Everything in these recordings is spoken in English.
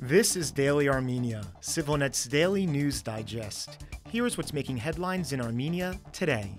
This is Daily Armenia, CivilNet's daily news digest. Here's what's making headlines in Armenia today.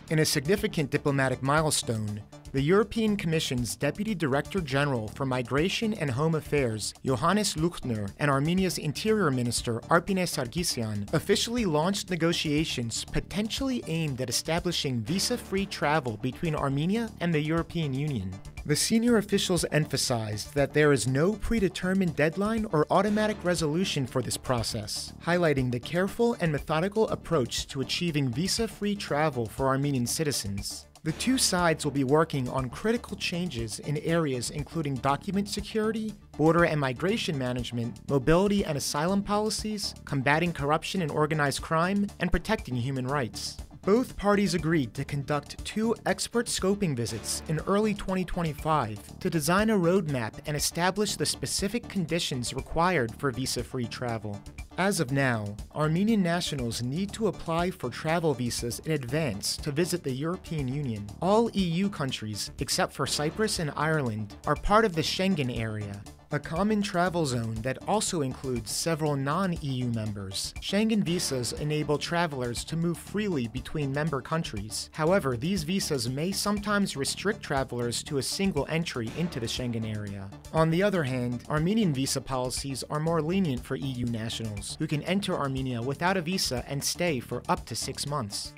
In a significant diplomatic milestone, the European Commission's Deputy Director General for Migration and Home Affairs, Johannes Luchner, and Armenia's Interior Minister, Arpine Sargsyan, officially launched negotiations potentially aimed at establishing visa-free travel between Armenia and the European Union. The senior officials emphasized that there is no predetermined deadline or automatic resolution for this process, highlighting the careful and methodical approach to achieving visa-free travel for Armenian citizens. The two sides will be working on critical changes in areas including document security, border and migration management, mobility and asylum policies, combating corruption and organized crime, and protecting human rights. Both parties agreed to conduct two expert scoping visits in early 2025 to design a roadmap and establish the specific conditions required for visa-free travel. As of now, Armenian nationals need to apply for travel visas in advance to visit the European Union. All EU countries, except for Cyprus and Ireland, are part of the Schengen area, a common travel zone that also includes several non-EU members. Schengen visas enable travelers to move freely between member countries. However, these visas may sometimes restrict travelers to a single entry into the Schengen area. On the other hand, Armenian visa policies are more lenient for EU nationals, who can enter Armenia without a visa and stay for up to 6 months.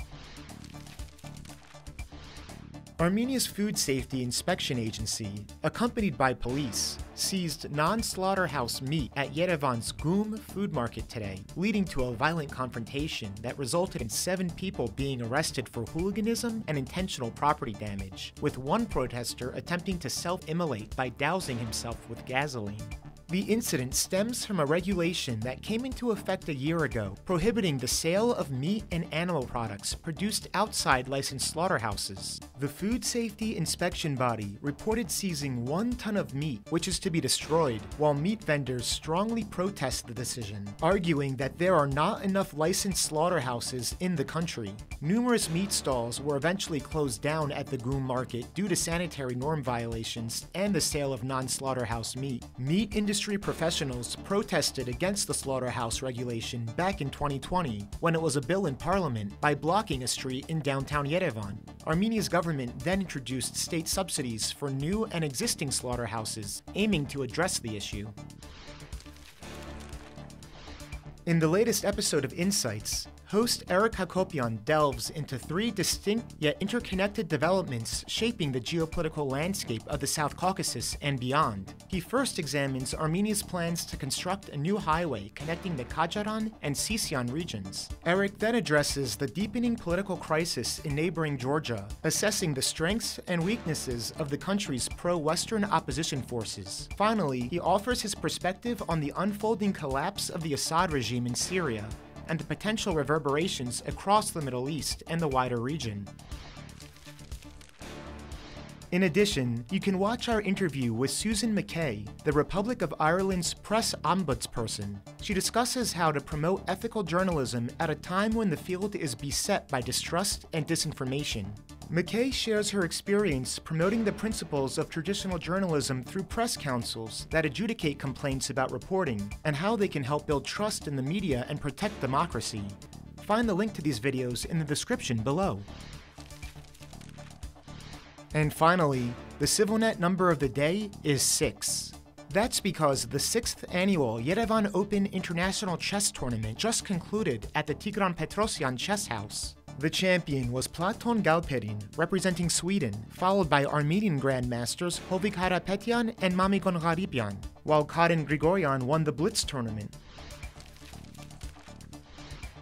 Armenia's Food Safety Inspection Agency, accompanied by police, seized non-slaughterhouse meat at Yerevan's Gum food market today, leading to a violent confrontation that resulted in 7 people being arrested for hooliganism and intentional property damage, with one protester attempting to self-immolate by dousing himself with gasoline. The incident stems from a regulation that came into effect a year ago, prohibiting the sale of meat and animal products produced outside licensed slaughterhouses. The Food Safety Inspection Body reported seizing 1 ton of meat, which is to be destroyed, while meat vendors strongly protest the decision, arguing that there are not enough licensed slaughterhouses in the country. Numerous meat stalls were eventually closed down at the Gum market due to sanitary norm violations and the sale of non-slaughterhouse meat. Meat industry professionals protested against the slaughterhouse regulation back in 2020 when it was a bill in parliament by blocking a street in downtown Yerevan. Armenia's government then introduced state subsidies for new and existing slaughterhouses, aiming to address the issue. In the latest episode of Insights, host Eric Hakopian delves into 3 distinct yet interconnected developments shaping the geopolitical landscape of the South Caucasus and beyond. He first examines Armenia's plans to construct a new highway connecting the Kajaran and Sargsyan regions. Eric then addresses the deepening political crisis in neighboring Georgia, assessing the strengths and weaknesses of the country's pro-Western opposition forces. Finally, he offers his perspective on the unfolding collapse of the Assad regime in Syria and the potential reverberations across the Middle East and the wider region. In addition, you can watch our interview with Susan McKay, the Republic of Ireland's press ombudsperson. She discusses how to promote ethical journalism at a time when the field is beset by distrust and disinformation. McKay shares her experience promoting the principles of traditional journalism through press councils that adjudicate complaints about reporting, and how they can help build trust in the media and protect democracy. Find the link to these videos in the description below. And finally, the CivilNet number of the day is 6. That's because the 6th annual Yerevan Open International Chess Tournament just concluded at the Tigran Petrosyan Chess House. The champion was Platon Galperin, representing Sweden, followed by Armenian grandmasters Hovik Harapetyan and Mamigon Gharibian, while Karin Grigoryan won the Blitz tournament.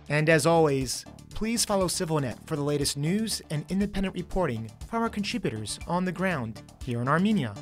And as always, please follow CivilNet for the latest news and independent reporting from our contributors on the ground here in Armenia.